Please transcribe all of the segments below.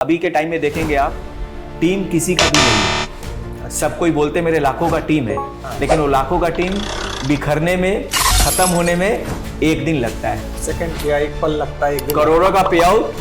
अभी के टाइम में देखेंगे आप, टीम किसी का भी नहीं है। सब कोई बोलते मेरे लाखों का टीम है, लेकिन वो लाखों का टीम बिखरने में, खत्म होने में एक दिन लगता है। सेकंड या एक पल लगता है, एक दिन करोड़ों का पे आउट,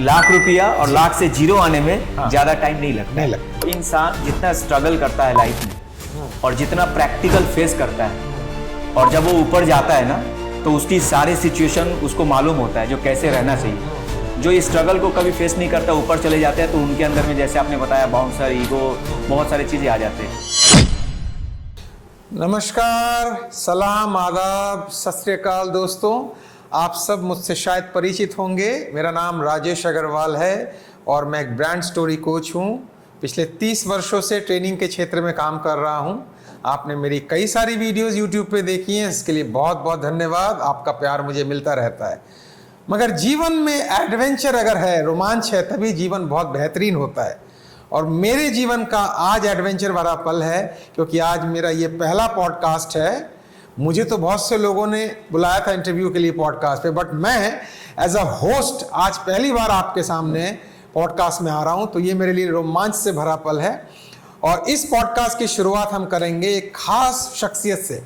लाख रुपया और लाख से जीरो आने में ज्यादा टाइम नहीं लगता। इंसान जितना स्ट्रगल करता है लाइफ में और जितना प्रैक्टिकल फेस करता है, और जब वो ऊपर जाता है ना, तो उसकी सारी सिचुएशन उसको मालूम होता है जो कैसे रहना चाहिए। जो इस स्ट्रगल को कभी फेस नहीं करता, ऊपर चले जाते हैं, तो उनके अंदर में, जैसे आपने बताया, बाउंसर, ईगो, बहुत सारी चीजें आ जाते हैं। नमस्कार, सलाम, आदाब, सत श्री अकाल दोस्तों। आप सब मुझसे शायद परिचित होंगे। मेरा नाम राजेश अग्रवाल है और मैं एक ब्रांड स्टोरी कोच हूँ। पिछले 30 वर्षों से ट्रेनिंग के क्षेत्र में काम कर रहा हूँ। आपने मेरी कई सारी वीडियोस यूट्यूब पे देखी हैं, इसके लिए बहुत बहुत धन्यवाद। आपका प्यार मुझे मिलता रहता है। मगर जीवन में एडवेंचर अगर है, रोमांच है, तभी जीवन बहुत बेहतरीन होता है। और मेरे जीवन का आज एडवेंचर भरा पल है, क्योंकि आज मेरा ये पहला पॉडकास्ट है। मुझे तो बहुत से लोगों ने बुलाया था इंटरव्यू के लिए पॉडकास्ट पे, बट मैं एज अ होस्ट आज पहली बार आपके सामने पॉडकास्ट में आ रहा हूँ, तो ये मेरे लिए रोमांच से भरा पल है। और इस पॉडकास्ट की शुरुआत हम करेंगे एक खास शख्सियत से,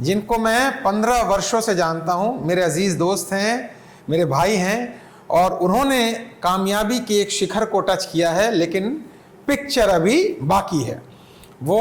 जिनको मैं 15 वर्षों से जानता हूँ। मेरे अजीज दोस्त हैं, मेरे भाई हैं, और उन्होंने कामयाबी के एक शिखर को टच किया है, लेकिन पिक्चर अभी बाकी है। वो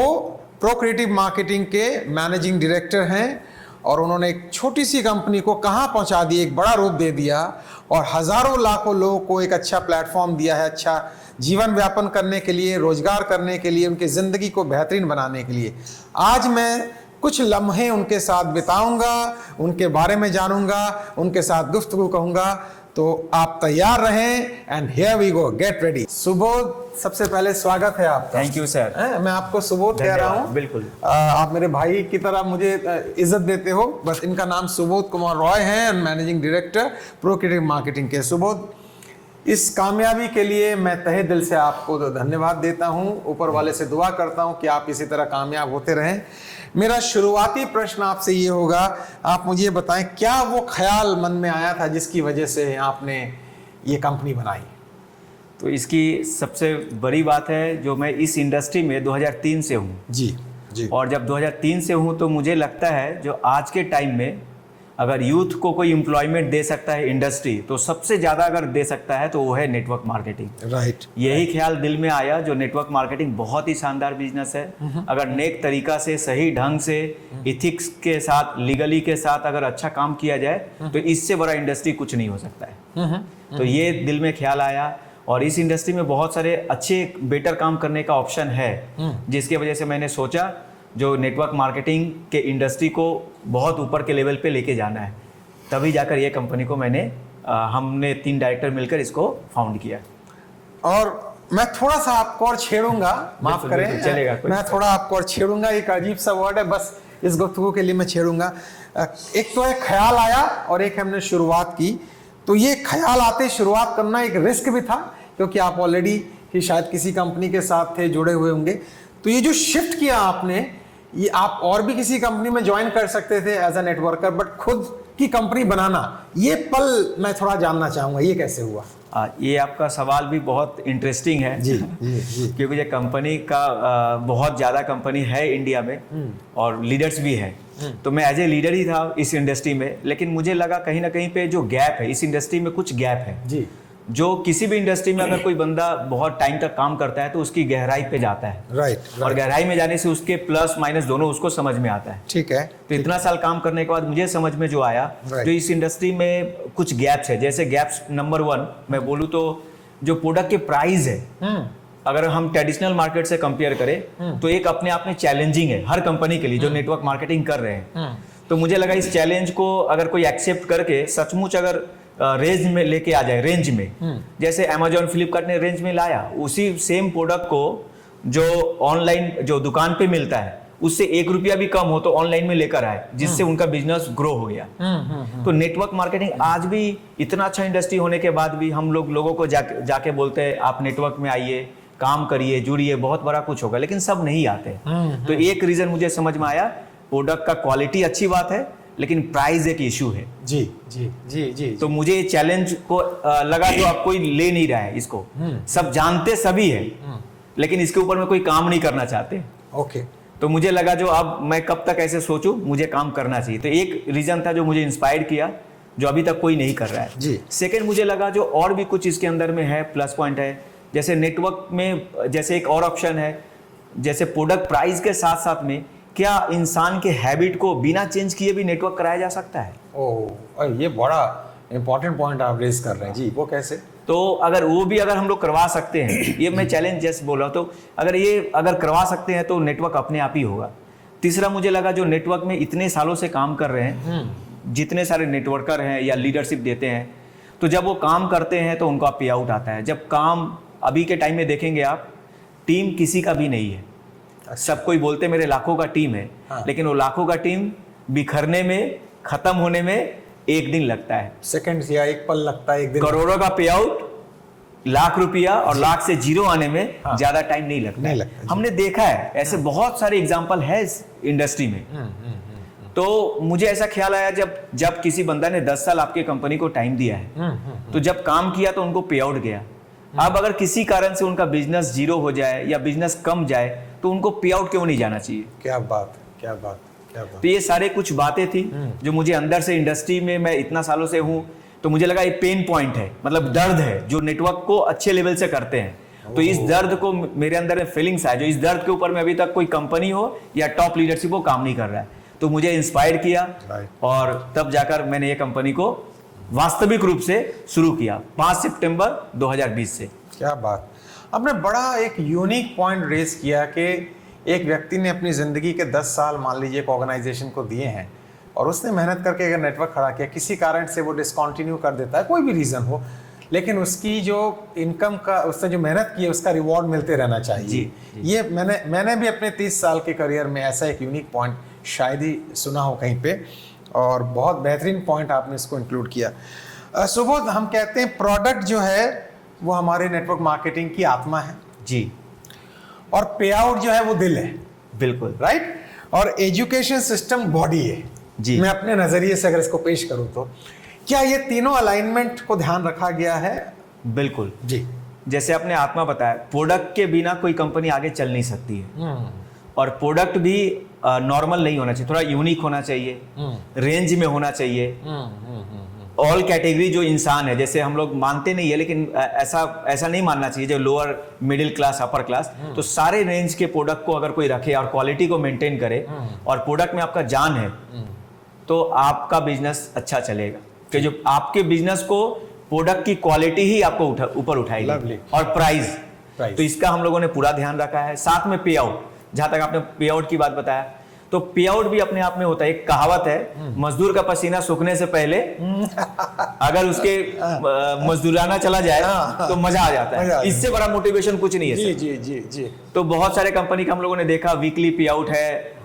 प्रो क्रिएटिव मार्केटिंग के मैनेजिंग डायरेक्टर हैं, और उन्होंने एक छोटी सी कंपनी को कहाँ पहुँचा दी, एक बड़ा रूप दे दिया, और हज़ारों लाखों लोगों को एक अच्छा प्लेटफॉर्म दिया है, अच्छा जीवन व्यापन करने के लिए, रोजगार करने के लिए, उनकी ज़िंदगी को बेहतरीन बनाने के लिए। आज मैं कुछ लम्हे उनके साथ बिताऊंगा, उनके बारे में जानूंगा, उनके साथ गुफ्तगू कहूंगा। तो आप तैयार रहें, and here we go, get ready. Subodh, सबसे पहले स्वागत है आपका। Thank you sir. मैं आपको सुबोध कह रहा हूँ। बिल्कुल। आप मेरे भाई की तरह मुझे इज्जत देते हो। बस इनका नाम सुबोध कुमार रॉय है, managing director pro creative marketing के। सुबोध, इस कामयाबी के लिए मैं तहे दिल से आपको धन्यवाद देता हूँ। ऊपर वाले से दुआ करता हूँ कि आप इसी तरह कामयाब होते रहें। मेरा शुरुआती प्रश्न आपसे ये होगा, आप मुझे बताएं, क्या वो ख्याल मन में आया था जिसकी वजह से आपने ये कंपनी बनाई? तो इसकी सबसे बड़ी बात है, जो मैं इस इंडस्ट्री में 2003 से हूँ। जी जी। और जब 2003 से हूँ, तो मुझे लगता है जो आज के टाइम में अगर यूथ को कोई एम्प्लॉयमेंट दे सकता है इंडस्ट्री, तो सबसे ज़्यादा अगर दे सकता है तो वो है नेटवर्क मार्केटिंग। राइट। यही ख्याल दिल में आया। जो नेटवर्क मार्केटिंग बहुत ही शानदार बिजनेस है। अगर नेक तरीका से, सही ढंग से, इथिक्स के साथ, लीगली के साथ अगर अच्छा काम किया जाए, तो इससे बड़ा इंडस्ट्री कुछ नहीं हो सकता है। तो ये दिल में ख्याल आया, और इस इंडस्ट्री में बहुत सारे अच्छे बेटर काम करने का ऑप्शन है, जिसकी वजह से मैंने सोचा जो नेटवर्क मार्केटिंग के इंडस्ट्री को बहुत ऊपर के लेवल पे लेके जाना है। तभी जाकर ये कंपनी को हमने 3 डायरेक्टर मिलकर इसको फाउंड किया। और मैं थोड़ा सा आपको और छेड़ूंगा, माफ करें, चलेगा। मैं थोड़ा आपको और छेड़ूंगा। एक अजीब सा वर्ड है, बस इस गुफ्तगू के लिए मैं छेड़ूंगा। एक तो एक ख्याल आया और एक हमने शुरुआत की। तो ये ख्याल आते शुरुआत करना एक रिस्क भी था, क्योंकि आप ऑलरेडी शायद किसी कंपनी के साथ थे, जुड़े हुए होंगे। तो ये जो शिफ्ट किया आपने, ये आप और भी किसी कंपनी में ज्वाइन कर सकते थे एज अ नेटवर्कर, बट खुद की कंपनी बनाना, ये पल मैं थोड़ा जानना चाहूँगा, ये कैसे हुआ? ये आपका सवाल भी बहुत इंटरेस्टिंग है। जी जी जी। क्योंकि ये कंपनी का बहुत ज़्यादा कंपनी है इंडिया में, और लीडर्स भी हैं। तो मैं एज ए लीडर ही था इस इंडस्ट्री में, लेकिन मुझे लगा कहीं ना कहीं पे जो गैप है, इस इंडस्ट्री में कुछ गैप है। जी। जो किसी भी इंडस्ट्री में अगर कोई बंदा बहुत टाइम तक काम करता है, तो उसकी गहराई पे जाता है। राइट। और गहराई में जाने से उसके प्लस माइनस दोनों उसको समझ में आता है। ठीक है। तो इतना साल काम करने के बाद मुझे समझ में जो आया, जो इस इंडस्ट्री में कुछ गैप्स है। जैसे गैप्स नंबर 1 मैं बोलूँ तो जो प्रोडक्ट के प्राइस है, अगर हम ट्रेडिशनल मार्केट से कंपेयर करें, तो एक अपने आप में चैलेंजिंग है हर कंपनी के लिए जो नेटवर्क मार्केटिंग कर रहे हैं। तो मुझे लगा इस चैलेंज को अगर कोई एक्सेप्ट करके सचमुच अगर रेंज में लेके आ जाए, रेंज में, जैसे अमेजॉन, फ्लिपकार्ट ने रेंज में लाया, उसी सेम प्रोडक्ट को जो ऑनलाइन, जो दुकान पे मिलता है, उससे 1 रुपया भी कम हो तो ऑनलाइन में लेकर आए, जिससे उनका बिजनेस ग्रो हो गया। तो नेटवर्क मार्केटिंग आज भी इतना अच्छा इंडस्ट्री होने के बाद भी हम लोगों को जाके बोलते हैं आप नेटवर्क में आइए, काम करिए, जुड़िए, बहुत बड़ा कुछ होगा, लेकिन सब नहीं आते। तो एक रीजन मुझे समझ में आया, प्रोडक्ट का क्वालिटी अच्छी बात है, लेकिन प्राइस एक इशू है। जी जी जी जी। तो मुझे ये चैलेंज को लगा जो अब कोई ले नहीं रहा है इसको, सब जानते सभी है लेकिन इसके ऊपर में कोई काम नहीं करना चाहते। ओके। तो मुझे लगा जो अब मैं कब तक ऐसे सोचूं, मुझे काम करना चाहिए। तो एक रीजन था जो मुझे इंस्पायर किया, जो अभी तक कोई नहीं कर रहा है। जी। सेकंड, मुझे लगा जो और भी कुछ इसके अंदर में है, प्लस पॉइंट है, जैसे नेटवर्क में जैसे एक और ऑप्शन है, जैसे प्रोडक्ट प्राइस के साथ साथ में क्या इंसान के हैबिट को बिना चेंज किए भी नेटवर्क कराया जा सकता है। ओह, ये बड़ा इंपॉर्टेंट पॉइंट आप रेज कर रहे हैं जी। वो कैसे? तो अगर वो भी अगर हम लोग करवा सकते हैं, ये मैं चैलेंज जैसे बोल रहा हूँ, तो अगर करवा सकते हैं तो नेटवर्क अपने आप ही होगा। तीसरा, मुझे लगा जो नेटवर्क में इतने सालों से काम कर रहे हैं, जितने सारे नेटवर्कर हैं या लीडरशिप देते हैं, तो जब वो काम करते हैं तो उनका पे आउट आता है। जब काम अभी के टाइम में देखेंगे आप, टीम किसी का भी नहीं है। सब कोई बोलते मेरे लाखों का टीम है, लेकिन वो लाखों का टीम बिखरने में, खत्म होने में एक दिन लगता है, सेकंड या एक पल लगता है, एक दिन। करोड़ों का पे आउट, लाख रुपया और लाख से जीरो आने में ज्यादा टाइम नहीं लगता। हमने देखा है ऐसे बहुत सारे एग्जांपल है इस इंडस्ट्री में। तो मुझे ऐसा ख्याल आया जब किसी बंदा ने 10 साल आपके कंपनी को टाइम दिया है, तो जब काम किया तो उनको पे आउट गया। अब अगर किसी कारण से उनका बिजनेस जीरो हो जाए या बिजनेस कम जाए तो उनको पे आउट क्यों नहीं जाना चाहिए। क्या बात, क्या बात, क्या बात। तो ये सारे कुछ बातें थी जो मुझे अंदर से, इंडस्ट्री में मैं इतना सालों से हूँ, तो मुझे लगा ये पेन पॉइंट है, मतलब दर्द है जो नेटवर्क को अच्छे लेवल से करते हैं। तो इस दर्द को मेरे अंदर में फीलिंग्स है, जो इस दर्द के ऊपर में अभी तक कोई कंपनी हो या टॉप लीडरशिप हो काम नहीं कर रहा है। तो मुझे इंस्पायर किया और तब जाकर मैंने ये कंपनी को वास्तविक रूप से शुरू किया 5 सितंबर 2020 से। क्या बात। आपने बड़ा एक यूनिक पॉइंट रेज किया कि एक व्यक्ति ने अपनी ज़िंदगी के 10 साल मान लीजिए एक ऑर्गेनाइजेशन को दिए हैं और उसने मेहनत करके अगर नेटवर्क खड़ा किया, किसी कारण से वो डिसकंटिन्यू कर देता है, कोई भी रीज़न हो, लेकिन उसकी जो इनकम का, उसने जो मेहनत की है उसका रिवॉर्ड मिलते रहना चाहिए। जी। ये मैंने भी अपने 30 साल के करियर में ऐसा एक यूनिक पॉइंट शायद ही सुना हो कहीं पे, और बहुत बेहतरीन पॉइंट आपने इसको इंक्लूड किया। सुबोध, हम कहते हैं प्रोडक्ट जो है वो हमारे नेटवर्क मार्केटिंग की आत्मा है जी, और पे आउट जो है वो दिल है। बिल्कुल राइट। और एजुकेशन सिस्टम बॉडी है जी। मैं अपने नजरिए से अगर इसको पेश करूं तो क्या ये तीनों अलाइनमेंट को ध्यान रखा गया है? बिल्कुल जी। जैसे आपने आत्मा बताया, प्रोडक्ट के बिना कोई कंपनी आगे चल नहीं सकती है। और प्रोडक्ट भी नॉर्मल नहीं होना चाहिए, थोड़ा यूनिक होना चाहिए, रेंज में होना चाहिए। ऑल कैटेगरी जो इंसान है, जैसे हम लोग मानते नहीं है लेकिन ऐसा नहीं मानना चाहिए, जो lower middle class upper class, तो सारे रेंज के प्रोडक्ट को अगर कोई रखे और क्वालिटी को मेंटेन करे और प्रोडक्ट में आपका जान है, तो आपका बिजनेस अच्छा चलेगा। कि जो आपके बिजनेस को प्रोडक्ट की क्वालिटी ही आपको ऊपर उठाएगी और प्राइस। तो इसका हम लोगों ने पूरा ध्यान रखा है। साथ में पे आउट, जहां तक आपने पे आउट की बात बताया, तो पे आउट भी अपने आप में होता है। एक कहावत है, मजदूर का पसीना सूखने से पहले अगर उसके मजदूराना चला जाए तो मजा आ जाता है। इससे बड़ा मोटिवेशन कुछ नहीं है। जी जी जी जी। तो बहुत सारे कंपनी का हम लोगों ने देखा, वीकली पे आउट है,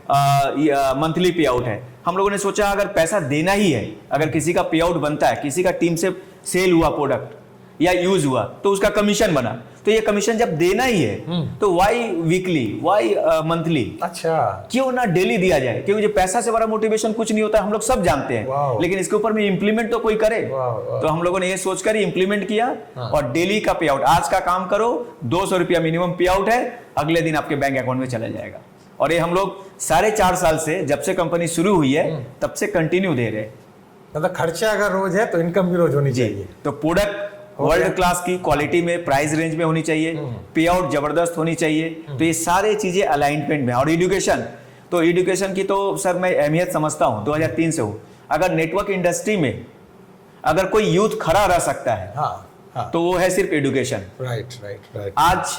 मंथली पे आउट है। हम लोगों ने सोचा अगर पैसा देना ही है, अगर किसी का पे आउट बनता है, किसी का टीम से सेल हुआ प्रोडक्ट या यूज हुआ तो उसका कमीशन बना, तो ये कमीशन जब देना ही है तो वाई वीकली, वाई मंथली, अच्छा क्यों ना डेली दिया जाए। क्योंकि जो पैसा से बड़ा मोटिवेशन कुछ नहीं होता, हम लोग सब जानते हैं, लेकिन इसके ऊपर में इंप्लीमेंट तो कोई करे। तो हम लोगों ने ये सोचकर ही इंप्लीमेंट किया। और डेली का पे आउट, आज का काम करो, 200 रुपया मिनिमम पे आउट है, अगले दिन आपके बैंक अकाउंट में चला जाएगा। और ये हम लोग 4.5 साल से, जब से कंपनी शुरू हुई है तब से कंटिन्यू दे रहे हैं। मतलब खर्चा अगर रोज है तो इनकम भी रोज होनी चाहिए। तो प्रोडक्ट वर्ल्ड क्लास की क्वालिटी में, प्राइस रेंज में होनी चाहिए, पे आउट जबरदस्त होनी चाहिए। तो ये सारे चीजें अलाइनमेंट में। और एजुकेशन, तो एजुकेशन की तो सर मैं अहमियत समझता हूँ, 2003 से हूँ। अगर नेटवर्क इंडस्ट्री में अगर कोई यूथ खड़ा रह सकता है तो वो है सिर्फ एजुकेशन। राइट। आज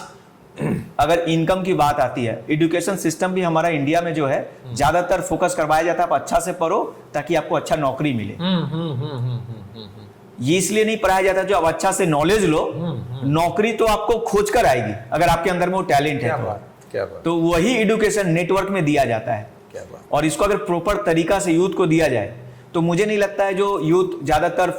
अगर इनकम की बात आती है, एजुकेशन सिस्टम भी हमारा इंडिया में जो है ज्यादातर फोकस करवाया जाता है आप अच्छा से पढ़ो ताकि आपको अच्छा नौकरी मिले। ये इसलिए नहीं पढ़ाया जाता जो आप अच्छा से नॉलेज लो, नौकरी तो आपको खोज कर आएगी अगर आपके अंदर में वो टैलेंट है। क्या बात। तो वही एजुकेशन नेटवर्क में दिया जाता है। क्या बात। और इसको अगर प्रॉपर तरीका से यूथ को दिया जाए तो मुझे नहीं लगता है जो यूथ ज्यादातर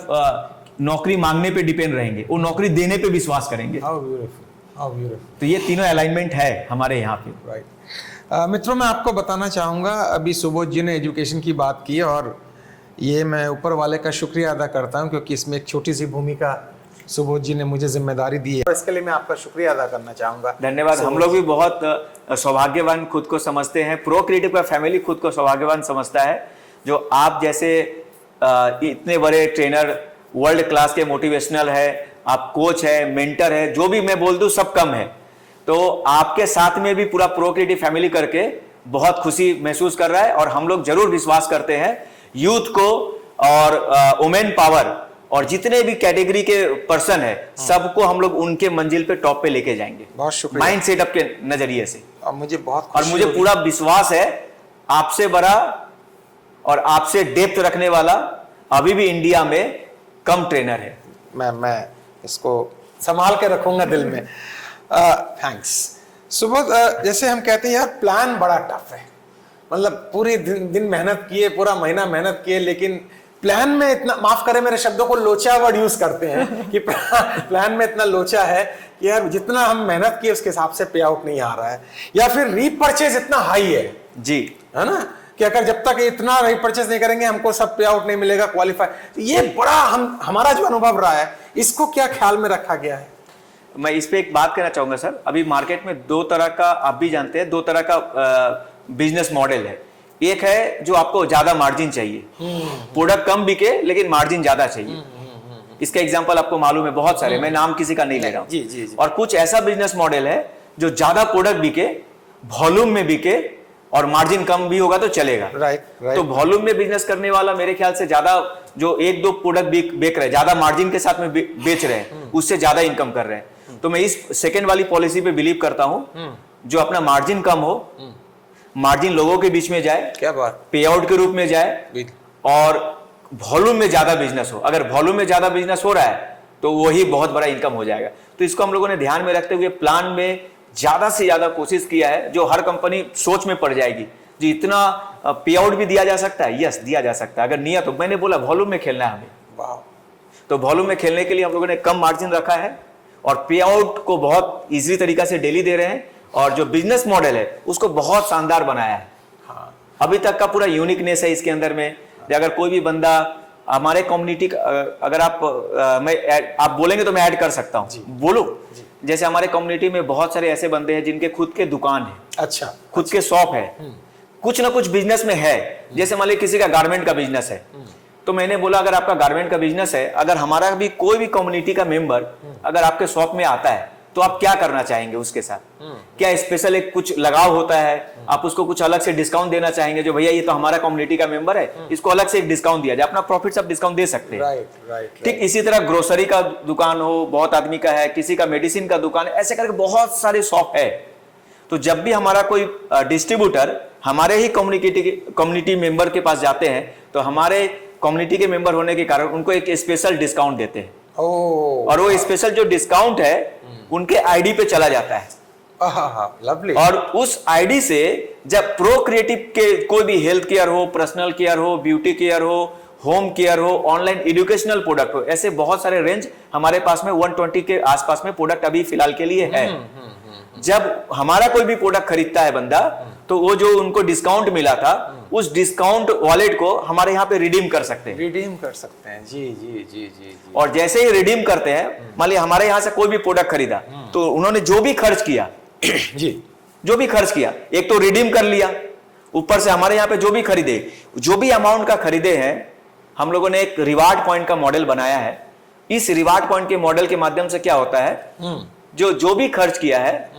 नौकरी मांगने पे डिपेंड रहेंगे, वो नौकरी देने पे विश्वास करेंगे। तो ये तीनों अलाइनमेंट है हमारे यहाँ पे। राइट। मित्रों, मैं आपको बताना चाहूँगा, अभी सुबोध जी ने एजुकेशन की बात की और ये मैं ऊपर वाले का शुक्रिया अदा करता हूँ, क्योंकि इसमें एक छोटी सी भूमिका सुबोध जी ने मुझे जिम्मेदारी दी है, इसके लिए मैं आपका शुक्रिया अदा करना चाहूँगा। धन्यवाद। हम लोग भी बहुत सौभाग्यवान खुद को समझते हैं, प्रो क्रिएटिव का फैमिली खुद को सौभाग्यवान समझता है, जो आप जैसे इतने बड़े ट्रेनर, वर्ल्ड क्लास के मोटिवेशनल है, आप कोच है, मेंटर है, जो भी मैं बोल दूं सब कम है। तो आपके साथ में भी पूरा प्रो क्रिएटिव फैमिली करके बहुत खुशी महसूस कर रहा है, और हम लोग जरूर विश्वास करते हैं यूथ को और वुमेन पावर और जितने भी कैटेगरी के पर्सन है सबको हम लोग उनके मंजिल पे टॉप पे लेके जाएंगे। बहुत शुक्रिया माइंड सेटअप के नजरिए से। और मुझे बहुत और मुझे पूरा विश्वास है आपसे बड़ा और आपसे डेप्थ रखने वाला अभी भी इंडिया में कम ट्रेनर है। मैं इसको संभाल के रखूंगा दिल में। थैंक्स सुबोध। जैसे हम कहते हैं यार, प्लान बड़ा टफ है, मतलब पूरी दिन मेहनत किए, पूरा महीना मेहनत किए, लेकिन प्लान में इतना, माफ करें मेरे शब्दों को, लोचा वर्ड यूज करते हैं कि प्लान में इतना लोचा है कि यार जितना हम मेहनत किए उसके हिसाब से पे आउट नहीं आ रहा है, या फिर रीपरचेज इतना हाई है जी, है ना, कि अगर जब तक इतना रीपरचेज नहीं करेंगे हमको सब पे आउट नहीं मिलेगा, क्वालिफाई। तो ये बड़ा हमारा जो अनुभव रहा है, इसको क्या ख्याल में रखा गया है? मैं इस पे एक बात कहना चाहूंगा सर। अभी मार्केट में दो तरह का, आप भी जानते हैं, दो तरह का बिजनेस मॉडल है। एक है जो आपको ज्यादा मार्जिन चाहिए, प्रोडक्ट कम बिके लेकिन मार्जिन ज्यादा चाहिए। इसका एग्जांपल आपको मालूम है बहुत सारे, मैं नाम किसी का नहीं ले रहा हूं। जी। और कुछ ऐसा बिजनेस मॉडल है जो ज्यादा प्रोडक्ट बिके, वॉल्यूम में बिके और मार्जिन कम भी होगा तो चलेगा। राइट। तो वॉल्यूम में बिजनेस करने वाला मेरे ख्याल से ज्यादा, जो एक दो प्रोडक्ट बेच रहे हैं, ज्यादा मार्जिन के साथ में बेच रहे हैं, उससे ज्यादा इनकम कर रहे हैं। तो मैं इस सेकेंड वाली पॉलिसी पे बिलीव करता हूं, जो अपना मार्जिन कम हो, मार्जिन लोगों के बीच में जाए, क्या बात, पे आउट के रूप में जाए, और वॉल्यूम में ज्यादा बिजनेस हो। अगर वॉल्यूम में ज्यादा बिजनेस हो रहा है तो वही बहुत बड़ा इनकम हो जाएगा। तो इसको हम लोगों ने ध्यान में रखते हुए प्लान में ज्यादा से ज्यादा कोशिश किया है, जो हर कंपनी सोच में पड़ जाएगी जो इतना पे आउट भी दिया जा सकता है। यस, दिया जा सकता है अगर नियत तो। मैंने बोला वॉल्यूम में खेलना है हमें, तो वॉल्यूम में खेलने के लिए हम लोगों ने कम मार्जिन रखा है और पे आउट को बहुत इजी तरीका से डेली दे रहे हैं, और जो बिजनेस मॉडल है उसको बहुत शानदार बनाया है। अभी तक का पूरा यूनिकनेस है इसके अंदर में। अगर कोई भी बंदा हमारे कम्युनिटी, अगर आप बोलेंगे तो मैं ऐड कर सकता हूँ, बोलो। जैसे हमारे कम्युनिटी में बहुत सारे ऐसे बंदे हैं जिनके खुद के दुकान है, अच्छा, खुद के शॉप है, कुछ ना कुछ बिजनेस में है। जैसे मान लीजिए किसी का गारमेंट का बिजनेस है, तो मैंने बोला अगर आपका गारमेंट का बिजनेस है, अगर हमारा भी कोई भी कम्युनिटी का मेंबर अगर आपके शॉप में आता है तो आप क्या करना चाहेंगे उसके साथ? क्या स्पेशल एक कुछ लगाव होता है? आप उसको कुछ अलग से डिस्काउंट देना चाहेंगे, जो भैया ये तो हमारा कम्युनिटी का मेंबर है, इसको अलग से एक डिस्काउंट दिया जाए, अपना प्रॉफिट सब डिस्काउंट दे सकते हैं। राइट। ठीक इसी तरह ग्रोसरी का दुकान हो, बहुत आदमी का है, किसी का मेडिसिन का दुकान है, ऐसे करके बहुत सारे शॉप है। तो जब भी हमारा कोई डिस्ट्रीब्यूटर हमारे ही कम्युनिटी मेंबर के पास जाते हैं, तो हमारे कम्युनिटी के मेंबर होने के कारण उनको एक स्पेशल डिस्काउंट देते हैं। और वो स्पेशल जो डिस्काउंट है उनके आईडी पे चला जाता है। लवली। और उस आईडी से जब प्रो क्रिएटिव के कोई भी हेल्थ केयर हो, पर्सनल केयर हो, ब्यूटी केयर हो, होम केयर हो, ऑनलाइन एजुकेशनल प्रोडक्ट हो, ऐसे बहुत सारे रेंज हमारे पास में 120 के आसपास में प्रोडक्ट अभी फिलहाल के लिए है। जब हमारा कोई भी प्रोडक्ट खरीदता है बंदा, तो वो जो उनको डिस्काउंट मिला था, उस डिस्काउंट वॉलेट को हमारे यहाँ पे रिडीम कर सकते हैं। रिडीम कर सकते हैं, जी। और जैसे ही रिडीम करते हैं, मान लीजिए हमारे यहाँ से कोई भी प्रोडक्ट खरीदा, तो उन्होंने जो भी खर्च किया जी, जो भी खर्च किया, एक तो रिडीम कर लिया, ऊपर से हमारे यहाँ पे जो भी खरीदे, जो भी अमाउंट का खरीदे हैं, हम लोगों ने एक रिवार्ड पॉइंट का मॉडल बनाया है। इस रिवार्ड पॉइंट के मॉडल के माध्यम से क्या होता है, जो भी खर्च किया है,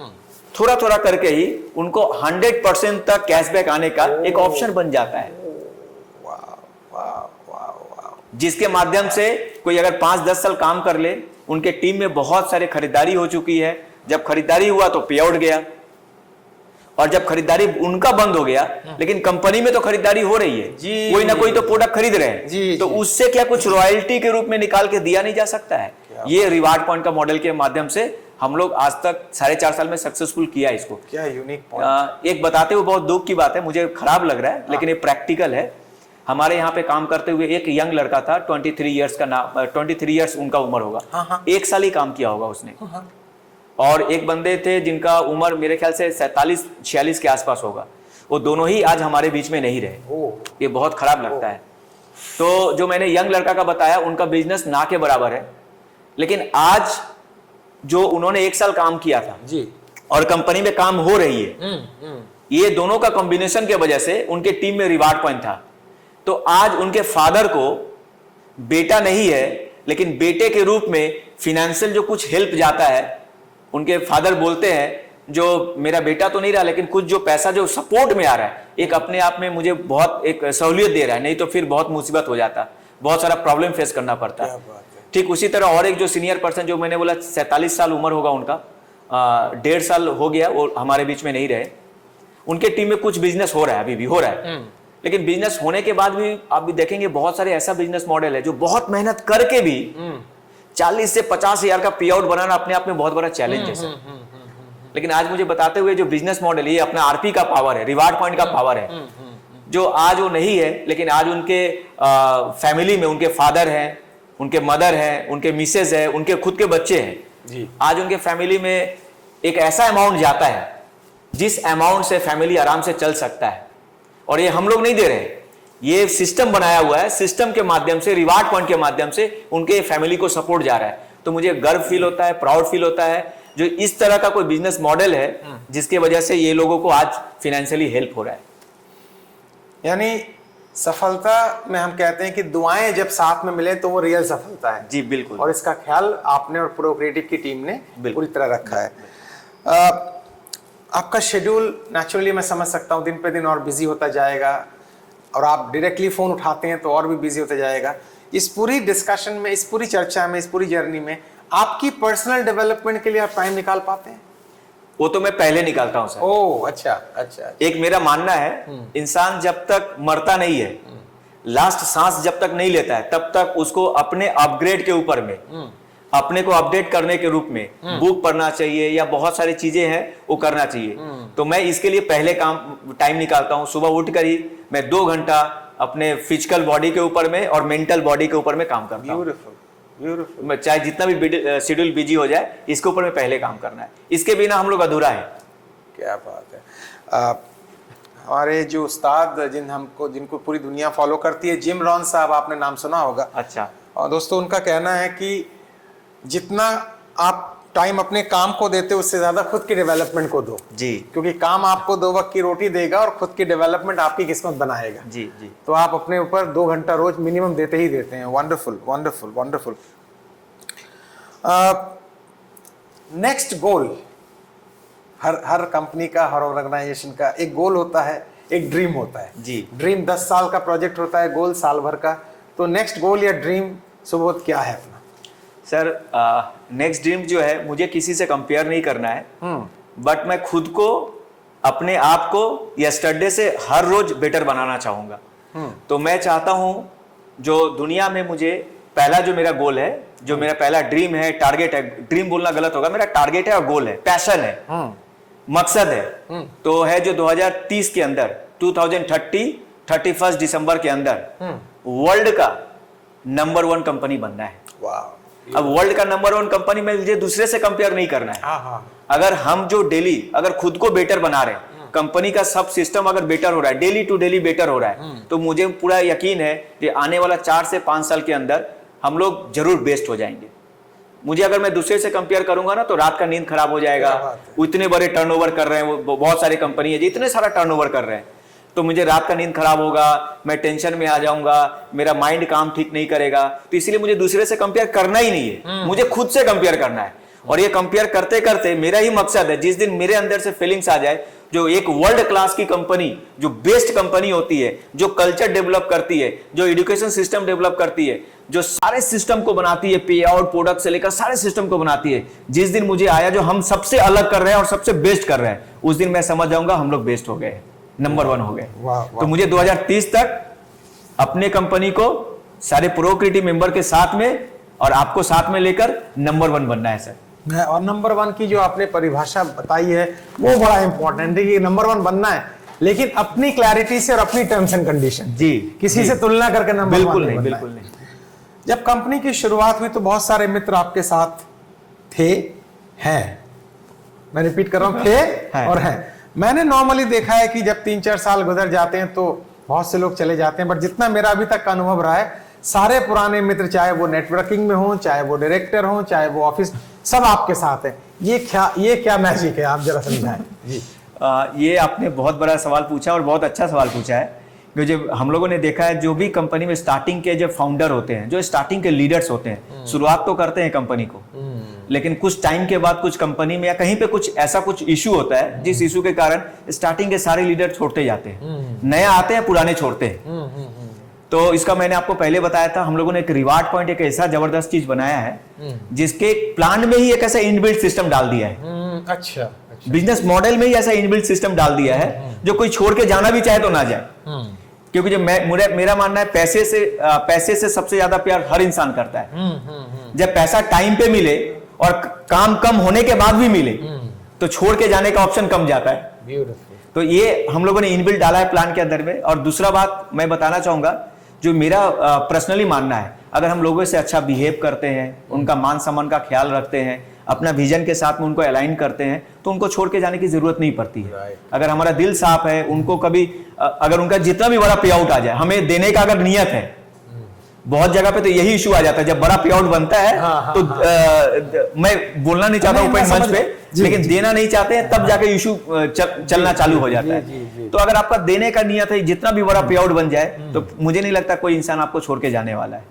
थोड़ा थोड़ा करके ही उनको 100% तक कैशबैक आने का एक ऑप्शन बन जाता है। जिसके माध्यम से कोई अगर 5-10 साल काम कर ले, उनके टीम में बहुत सारे खरीदारी हो चुकी है, जब खरीदारी हुआ तो पे आउट गया, और जब खरीदारी उनका बंद हो गया, लेकिन कंपनी में तो खरीदारी हो रही है, कोई ना कोई तो प्रोडक्ट खरीद रहे हैं, तो उससे क्या कुछ रॉयल्टी के रूप में निकाल के दिया नहीं जा सकता है? ये रिवार्ड पॉइंट का मॉडल के माध्यम से हम लोग आज तक 4.5 साल में सक्सेसफुल किया इसको। क्या यूनिक पॉइंट। एक बताते हुए बहुत दुख की बात है, मुझे खराब लग रहा है, लेकिन ये प्रैक्टिकल है। हमारे यहाँ पे काम करते हुए एक यंग लड़का था, 23 ईयर्स का नाम, 23 ईयर्स उनका उम्र होगा, 1 साल ही काम किया होगा उसने। और एक बंदे थे जिनका उम्र मेरे ख्याल से 47-46 के आसपास होगा, वो दोनों ही आज हमारे बीच में नहीं रहे। ये बहुत खराब लगता है। तो जो मैंने यंग लड़का का बताया, उनका बिजनेस ना के बराबर है, लेकिन आज जो उन्होंने 1 साल काम किया था जी, और कंपनी में काम हो रही है, ये दोनों का कॉम्बिनेशन के वजह से उनके टीम में रिवार्ड पॉइंट था। तो आज उनके फादर को बेटा नहीं है, लेकिन बेटे के रूप में फिनेंशियल जो कुछ हेल्प जाता है, उनके फादर बोलते हैं जो मेरा बेटा तो नहीं रहा, लेकिन कुछ जो पैसा जो सपोर्ट में आ रहा है, एक अपने आप में मुझे बहुत एक सहूलियत दे रहा है, नहीं तो फिर बहुत मुसीबत हो जाता, बहुत सारा प्रॉब्लम फेस करना पड़ता है। ठीक उसी तरह और एक जो सीनियर पर्सन, जो मैंने बोला 47 साल उम्र होगा उनका, 1.5 साल हो गया वो हमारे बीच में नहीं रहे, उनके टीम में कुछ बिजनेस हो रहा है, अभी भी हो रहा है, लेकिन बिजनेस होने के बाद भी आप भी देखेंगे बहुत सारे ऐसा बिजनेस मॉडल है जो बहुत मेहनत करके भी 40 से 50 हजार का पे आउट बनाना अपने आप में बहुत बड़ा चैलेंज है सर। लेकिन आज मुझे बताते हुए जो बिजनेस मॉडल, ये अपना आरपी का पावर है, रिवार्ड पॉइंट का पावर है, जो आज वो नहीं है, लेकिन आज उनके फैमिली में उनके फादर हैं, उनके मदर हैं, उनके मिसेज है, उनके खुद के बच्चे हैं जी। आज उनके फैमिली में एक ऐसा अमाउंट जाता है जिस अमाउंट से फैमिली आराम से चल सकता है, और ये हम लोग नहीं दे रहे, ये सिस्टम बनाया हुआ है, सिस्टम के माध्यम से, रिवार्ड पॉइंट के माध्यम से उनके फैमिली को सपोर्ट जा रहा है। तो मुझे गर्व फील होता है, प्राउड फील होता है, जो इस तरह का कोई बिजनेस मॉडल है जिसके वजह से ये लोगों को आज फाइनेंशियली हेल्प हो रहा है। यानी सफलता में हम कहते हैं कि दुआएं जब साथ में मिले तो वो रियल सफलता है जी, बिल्कुल। और इसका ख्याल आपने और प्रोक्रिएटिव की टीम ने पूरी तरह रखा है। आपका शेड्यूल नेचुरली मैं समझ सकता हूँ दिन पे दिन और बिजी होता जाएगा, और आप डायरेक्टली फ़ोन उठाते हैं तो और भी बिजी होता जाएगा। इस पूरी डिस्कशन में, इस पूरी चर्चा में, इस पूरी जर्नी में आपकी पर्सनल डेवलपमेंट के लिए आप टाइम निकाल पाते हैं? वो तो मैं पहले निकालता हूं सर। ओह अच्छा अच्छा। एक मेरा मानना है, इंसान जब तक मरता नहीं है, लास्ट सांस जब तक नहीं लेता है, तब तक उसको अपने अपग्रेड के ऊपर में, अपने को अपडेट करने के रूप में बुक पढ़ना चाहिए या बहुत सारी चीजें हैं वो करना चाहिए। तो मैं इसके लिए पहले टाइम निकालता हूं। सुबह उठ कर ही मैं 2 घंटा अपने फिजिकल बॉडी के ऊपर में और मेंटल बॉडी के ऊपर में काम करता हूं। मैं चाहे जितना भी शेड्यूल बिजी हो जाए, इसके ऊपर में पहले काम करना है, इसके बिना हम लोग अधूरा है। क्या बात है। हमारे जो उस्ताद जिनको पूरी दुनिया फॉलो करती है, जिम रॉन साहब, आपने नाम सुना होगा। अच्छा। और दोस्तों उनका कहना है कि जितना आप टाइम अपने काम को देते हो उससे ज्यादा खुद की डेवलपमेंट को दो जी, क्योंकि काम आपको 2 वक्त की रोटी देगा और खुद की डेवलपमेंट आपकी किस्मत बनाएगा। जी जी। तो आप अपने ऊपर 2 घंटा रोज मिनिमम देते ही देते हैं। Wonderful wonderful wonderful. Next goal, हर कंपनी का, हर ऑर्गेनाइजेशन का एक गोल होता है, एक ड्रीम होता है जी। ड्रीम 10 साल का प्रोजेक्ट होता है, गोल साल भर का। तो नेक्स्ट गोल या ड्रीम सुबोध क्या है अपना? सर नेक्स्ट ड्रीम जो है, मुझे किसी से कंपेयर नहीं करना है, बट मैं खुद को, अपने आप को यस्टरडे से हर रोज बेटर बनाना चाहूंगा। तो मैं चाहता हूं, जो दुनिया में मुझे पहला जो मेरा गोल है, जो मेरा पहला ड्रीम है, टारगेट है, ड्रीम बोलना गलत होगा, मेरा टारगेट है और गोल है, पैशन है, मकसद है, तो है जो 2030 के अंदर, 31 दिसंबर के अंदर वर्ल्ड का नंबर 1 कंपनी बनना है। अब वर्ल्ड का नंबर 1 कंपनी में मुझे दूसरे से कंपेयर नहीं करना है। अगर हम जो डेली अगर खुद को बेटर बना रहे हैं, कंपनी का सब सिस्टम अगर बेटर हो रहा है, डेली टू डेली बेटर हो रहा है, तो मुझे पूरा यकीन है कि आने वाला 4 से 5 साल के अंदर हम लोग जरूर बेस्ट हो जाएंगे। मुझे अगर मैं दूसरे से कंपेयर करूंगा ना, तो रात का नींद खराब हो जाएगा। इतने बड़े टर्नओवर कर रहे हैं, वो बहुत सारी कंपनी है जो इतने सारा टर्नओवर कर रहे हैं, तो मुझे रात का नींद खराब होगा, मैं टेंशन में आ जाऊंगा, मेरा माइंड काम ठीक नहीं करेगा। तो इसलिए मुझे दूसरे से कंपेयर करना ही नहीं है, मुझे खुद से कंपेयर करना है। और ये कंपेयर करते करते मेरा ही मकसद है, जिस दिन मेरे अंदर से फीलिंग्स आ जाए, जो एक वर्ल्ड क्लास की कंपनी, जो बेस्ट कंपनी होती है, जो कल्चर डेवलप करती है, जो एजुकेशन सिस्टम डेवलप करती है, जो सारे सिस्टम को बनाती है, पे आउट प्रोडक्ट से लेकर सारे सिस्टम को बनाती है, जिस दिन मुझे आया जो हम सबसे अलग कर रहे हैं और सबसे बेस्ट कर रहे हैं, उस दिन मैं समझ जाऊंगा हम लोग बेस्ट हो गए, नंबर 1 हो गए। तो मुझे 2030 तक अपने कंपनी को सारे प्रोक्रिएटिव मेंबर के साथ में और आपको साथ में लेकर नंबर 1 बनना है सर। और नंबर 1 की जो आपने परिभाषा बताई है वो बड़ा इंपॉर्टेंट है कि नंबर 1 बनना है, लेकिन अपनी क्लैरिटी से और अपनी टर्म्स एंड कंडीशन, जी, किसी से तुलना करके नंबर 1 बिल्कुल नहीं, बिल्कुल नहीं। जब कंपनी की शुरुआत हुई तो बहुत सारे मित्र आपके साथ थे, हैं, मैं रिपीट कर रहा हूं, थे और हैं। मैंने नॉर्मली देखा है कि जब 3-4 साल गुजर जाते हैं तो बहुत से लोग चले जाते हैं, बट जितना मेरा अभी तक का अनुभव रहा है, सारे पुराने मित्र, चाहे वो नेटवर्किंग में हो, चाहे वो डायरेक्टर हो, चाहे वो ऑफिस, सब आपके साथ है। ये क्या मैजिक है, आप जरा समझाएं जी। ये आपने बहुत बड़ा सवाल पूछा और बहुत अच्छा सवाल पूछा है, क्योंकि जो हम लोगों ने देखा है, जो भी कंपनी में स्टार्टिंग के जो फाउंडर होते हैं, जो स्टार्टिंग के लीडर्स होते हैं, शुरुआत तो करते हैं कंपनी को, लेकिन कुछ टाइम के बाद कुछ कंपनी में या कहीं पे कुछ ऐसा कुछ इशू होता है, जिस इशू के कारण स्टार्टिंग के सारे लीडर छोड़ते जाते हैं, नए आते हैं, पुराने छोड़ते हैं। तो इसका मैंने आपको पहले बताया था, हम लोगों ने एक रिवार्ड पॉइंट, एक ऐसा जबरदस्त चीज बनाया है जिसके प्लान में ही एक ऐसा इनबिल्ट सिस्टम डाल दिया है। अच्छा, बिजनेस मॉडल में ही ऐसा इनबिल्ट सिस्टम डाल दिया है जो कोई छोड़ के जाना भी चाहे तो ना जाए। क्योंकि जो मेरा मानना है, पैसे से सबसे ज्यादा प्यार हर इंसान करता है। जब पैसा टाइम पे मिले और काम कम होने के बाद भी मिले तो छोड़ के जाने का ऑप्शन कम जाता है। ब्यूटीफुल। तो ये हम लोगों ने इनबिल्ट डाला है प्लान के अंदर में। और दूसरा बात मैं बताना चाहूंगा, जो मेरा पर्सनली मानना है, अगर हम लोगों से अच्छा बिहेव करते हैं, उनका मान सम्मान का ख्याल रखते हैं, अपना विजन के साथ में उनको अलाइन करते हैं, तो उनको छोड़ के जाने की जरूरत नहीं पड़ती है। अगर हमारा दिल साफ है, उनको कभी अगर उनका जितना भी बड़ा पे आउट आ जाए, हमें देने का अगर नियत है, बहुत जगह पे तो यही इशू आ जाता है, जब बड़ा पे आउट बनता है तो मैं बोलना नहीं चाहता ऊपर मंच पे, लेकिन देना नहीं चाहते हैं, तब जाके इशू चलना चालू हो जाता है। तो अगर आपका देने का नियत है, जितना भी बड़ा पे आउट बन जाए, तो मुझे नहीं लगता कोई इंसान आपको छोड़ के जाने वाला है।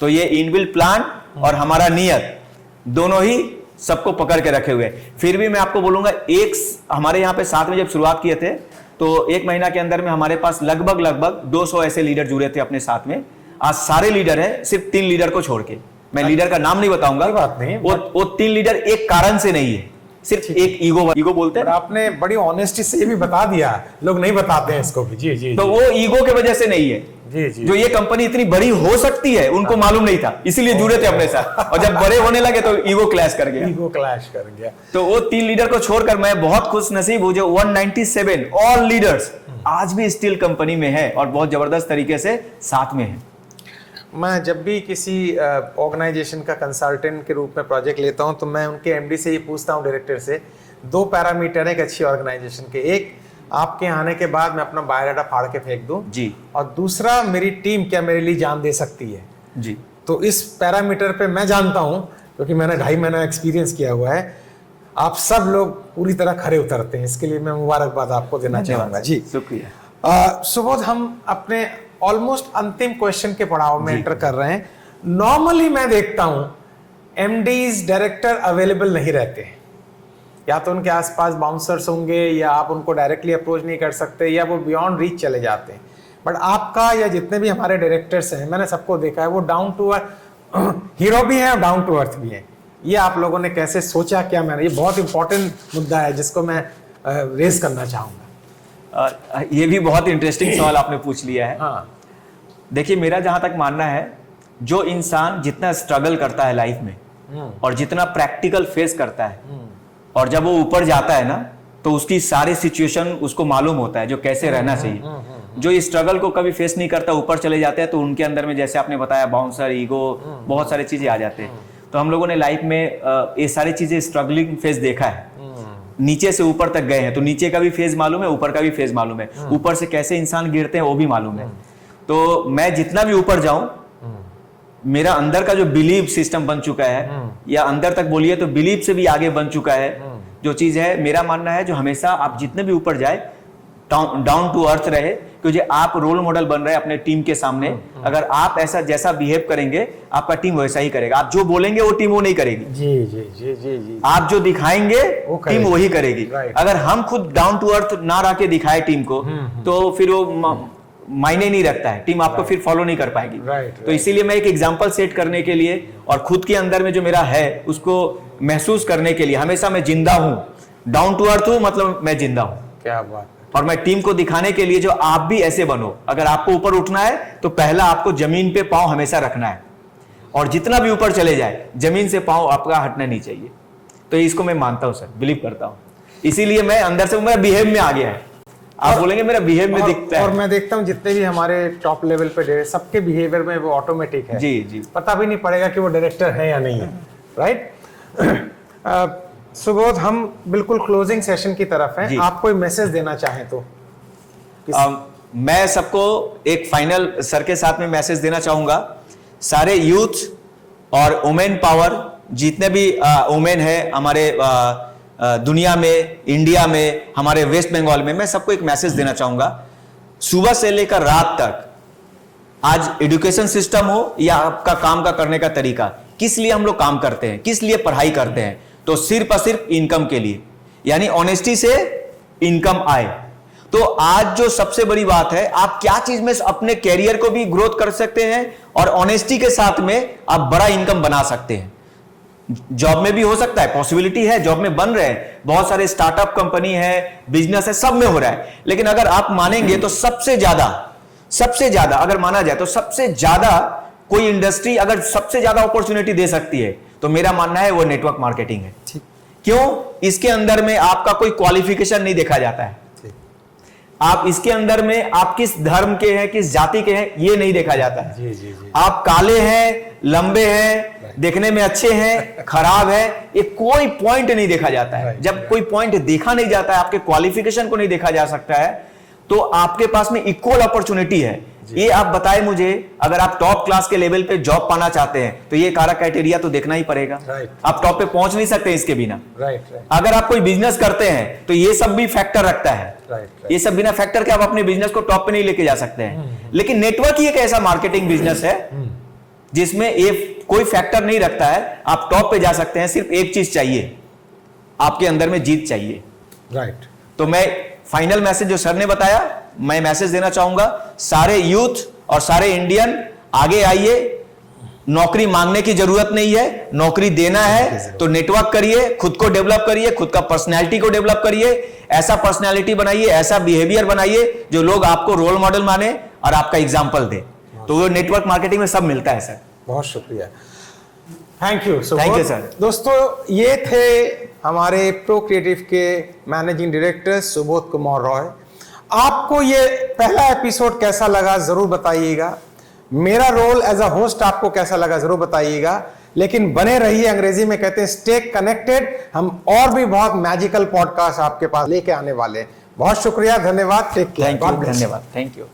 तो ये इनबिल्ट प्लान और हमारा नियत दोनों ही सबको पकड़ के रखे हुए। फिर भी मैं आपको बोलूंगा, हमारे यहाँ पे साथ में जब शुरुआत किए थे, तो 1 महीना के अंदर में हमारे पास लगभग 200 ऐसे लीडर जुड़े थे अपने साथ में। आज सारे लीडर हैं, सिर्फ 3 लीडर को छोड़ के। मैं लीडर का नाम नहीं बताऊंगा, बात नहीं, वो 3 लीडर एक कारण से नहीं है, सिर्फ एक ईगो बोलते हैं। आपने बड़ी ऑनेस्टी से ये भी बता दिया, लोग नहीं बताते हैं इसको भी। जी जी। तो वो ईगो के वजह से नहीं है। जी जी। जो ये कंपनी इतनी बड़ी हो सकती है, उनको मालूम नहीं था, इसीलिए जुड़े थे अपने साथ, और जब बड़े होने लगे तो ईगो क्लैश कर गया। तो वो 3 लीडर को छोड़कर मैं बहुत खुश नसीब हूं, जो 197 ऑल लीडर्स आज भी स्टिल कंपनी में है और बहुत जबरदस्त तरीके से साथ में है। मैं जब भी किसी ऑर्गेनाइजेशन का कंसल्टेंट के रूप में प्रोजेक्ट लेता हूं, तो मैं उनके एमडी से ये पूछता हूं, डायरेक्टर से, 2 पैरामीटर है एक अच्छी ऑर्गेनाइजेशन के। एक, आपके आने के बाद मैं अपना बायोडाटा फाड़ के फेंक दूं जी, और दूसरा, मेरी टीम क्या मेरे लिए जान दे सकती है जी। तो इस पैरामीटर पे मैं जानता हूं, क्योंकि मैंने 2.5 महीना एक्सपीरियंस किया हुआ है, आप सब लोग पूरी तरह खरे उतरते हैं। इसके लिए मैं मुबारकबाद आपको देना चाहूंगा। जी, शुक्रिया। सुबोध, हम अपने ऑलमोस्ट अंतिम क्वेश्चन के पड़ाव में एंटर कर रहे हैं। नॉर्मली मैं देखता हूं एमडीज, डायरेक्टर अवेलेबल नहीं रहते हैं, या तो उनके आसपास बाउंसर्स होंगे, या आप उनको डायरेक्टली अप्रोच नहीं कर सकते, या वो बियॉन्ड रीच चले जाते हैं। बट आपका या जितने भी हमारे डायरेक्टर्स हैं, मैंने सबको देखा है, वो डाउन टू अर्थ हीरो भी हैं और डाउन टू अर्थ भी हैं। ये आप लोगों ने कैसे सोचा, क्या मैंने, ये बहुत इंपॉर्टेंट मुद्दा है जिसको मैं रेज करना चाहूँगा। ये भी बहुत इंटरेस्टिंग सवाल आपने पूछ लिया है। हाँ, देखिए, मेरा जहां तक मानना है, जो इंसान जितना स्ट्रगल करता है लाइफ में और जितना प्रैक्टिकल फेस करता है, और जब वो ऊपर जाता है ना, तो उसकी सारी सिचुएशन उसको मालूम होता है जो कैसे रहना चाहिए। जो इस स्ट्रगल को कभी फेस नहीं करता, ऊपर चले जाते हैं, तो उनके अंदर में, जैसे आपने बताया, बाउंसर, ईगो, बहुत सारी चीजें आ जाते हैं। तो हम लोगों ने लाइफ में ये सारी चीजें, स्ट्रगलिंग फेज देखा है। नीचे से ऊपर तक गए हैं, तो नीचे का भी फेज मालूम है, ऊपर का भी फेज मालूम है, ऊपर से कैसे इंसान गिरते हैं वो भी मालूम है। तो मैं जितना भी ऊपर जाऊं, मेरा अंदर का जो बिलीव सिस्टम बन चुका है, या अंदर तक बोलिए तो बिलीव से भी आगे बन चुका है, जो चीज है, मेरा मानना है, जो हमेशा आप जितने भी ऊपर जाए, डाउन टू अर्थ रहे, क्योंकि आप रोल मॉडल बन रहे हैं अपने टीम के सामने। अगर आप ऐसा जैसा बिहेव करेंगे, आपका टीम वैसा ही करेगा। आप जो बोलेंगे वो टीम वो नहीं करेगी। जी जी जी जी जी। आप जो दिखाएंगे टीम वही करेगी। अगर हम खुद डाउन टू अर्थ ना रह के दिखाए टीम को, तो फिर वो मायने नहीं रखता है, टीम आपको फिर फॉलो नहीं कर पाएगी। तो इसीलिए मैं एक एग्जांपल सेट करने के लिए, और खुद के अंदर में जो मेरा है उसको महसूस करने के लिए, हमेशा मैं जिंदा हूं, डाउन टू अर्थ हूं, मतलब मैं जिंदा हूं। क्या बात। और मैं टीम को दिखाने के लिए, जो आप भी ऐसे बनो। अगर आपको ऊपर उठना है, तो पहला आपको जमीन पे पांव हमेशा रखना है, और जितना भी ऊपर चले जाए, जमीन से पांव आपका हटना नहीं चाहिए। तो इसको मैं मानता हूं सर, बिलीव करता हूं। इसीलिए मैं अंदर से, मेरा बिहेव में आ गया है। आप बोलेंगे मेरा बिहेव में दिखता है, और मैं देखता हूं जितने भी हमारे टॉप लेवल पे सबके बिहेवियर में वो ऑटोमेटिक है। जी जी, पता भी नहीं पड़ेगा कि वो डायरेक्टर है या नहीं है। राइट। सुबोध, हम बिल्कुल क्लोजिंग सेशन की तरफ हैं। आप कोई मैसेज देना चाहें तो? मैं सबको एक फाइनल सर के साथ में मैसेज देना चाहूंगा, सारे यूथ और वुमेन पावर, जितने भी वुमेन है हमारे दुनिया में, इंडिया में, हमारे वेस्ट बंगाल में, मैं सबको एक मैसेज देना चाहूंगा, सुबह से लेकर रात तक, आज एजुकेशन सिस्टम हो या आपका काम का करने का तरीका, किस लिए हम लोग काम करते हैं, किस लिए पढ़ाई करते हैं, तो सिर्फ और सिर्फ इनकम के लिए, यानी ऑनेस्टी से इनकम आए। तो आज जो सबसे बड़ी बात है, आप क्या चीज में अपने कैरियर को भी ग्रोथ कर सकते हैं और ऑनेस्टी के साथ में आप बड़ा इनकम बना सकते हैं। जॉब में भी हो सकता है, पॉसिबिलिटी है, जॉब में बन रहे हैं, बहुत सारे स्टार्टअप कंपनी है, बिजनेस है, सब में हो रहा है। लेकिन अगर आप मानेंगे तो सबसे ज्यादा अगर माना जाए तो सबसे ज्यादा कोई इंडस्ट्री अगर सबसे ज्यादा अपॉर्चुनिटी दे सकती है तो मेरा मानना है वो नेटवर्क मार्केटिंग है। क्यों? इसके अंदर में आपका कोई क्वालिफिकेशन नहीं देखा जाता है, आप इसके अंदर में आप किस धर्म के हैं, किस जाति के हैं, ये नहीं देखा जाता है। जी। आप काले हैं, लंबे हैं, देखने में अच्छे हैं, खराब है, ये कोई पॉइंट नहीं देखा जाता है। जब कोई पॉइंट देखा नहीं जाता है, आपके क्वालिफिकेशन को नहीं देखा जा सकता है, तो आपके पास में इक्वल अपॉर्चुनिटी है। ये आप बताएं मुझे, अगर आप टॉप क्लास के लेवल पे जॉब पाना चाहते हैं तो ये सारा क्राइटेरिया तो देखना ही पड़ेगा। आप टॉप पे पहुंच नहीं सकते इसके बिना। अगर आप कोई बिजनेस करते हैं तो ये सब भी फैक्टर रखता है। ये सब बिना फैक्टर के आप अपने बिजनेस को टॉप पे नहीं लेके जा सकते हैं। लेकिन नेटवर्क ही एक ऐसा मार्केटिंग बिजनेस है जिसमें ये कोई फैक्टर नहीं रखता है, आप टॉप पे जा सकते हैं। सिर्फ एक चीज चाहिए, आपके अंदर में जीत चाहिए। तो मैं फाइनल मैसेज जो सर ने बताया, मैं मैसेज देना चाहूंगा, सारे यूथ और सारे इंडियन आगे आइए। नौकरी मांगने की जरूरत नहीं है, नौकरी देना है तो नेटवर्क करिए, खुद को डेवलप करिए, खुद का पर्सनैलिटी को डेवलप करिए, ऐसा पर्सनैलिटी बनाइए, ऐसा बिहेवियर बनाइए जो लोग आपको रोल मॉडल माने और आपका एग्जाम्पल दे। तो वो नेटवर्क मार्केटिंग में सब मिलता है सर। बहुत शुक्रिया, थैंक यू सर। दोस्तों, ये थे हमारे प्रो क्रिएटिव के मैनेजिंग डायरेक्टर सुबोध कुमार रॉय। आपको ये पहला एपिसोड कैसा लगा जरूर बताइएगा। मेरा रोल एज अ होस्ट आपको कैसा लगा जरूर बताइएगा। लेकिन बने रहिए, अंग्रेजी में कहते हैं स्टे कनेक्टेड। हम और भी बहुत मैजिकल पॉडकास्ट आपके पास लेके आने वाले हैं। बहुत शुक्रिया, धन्यवाद, टेक केयर, धन्यवाद, थैंक यू।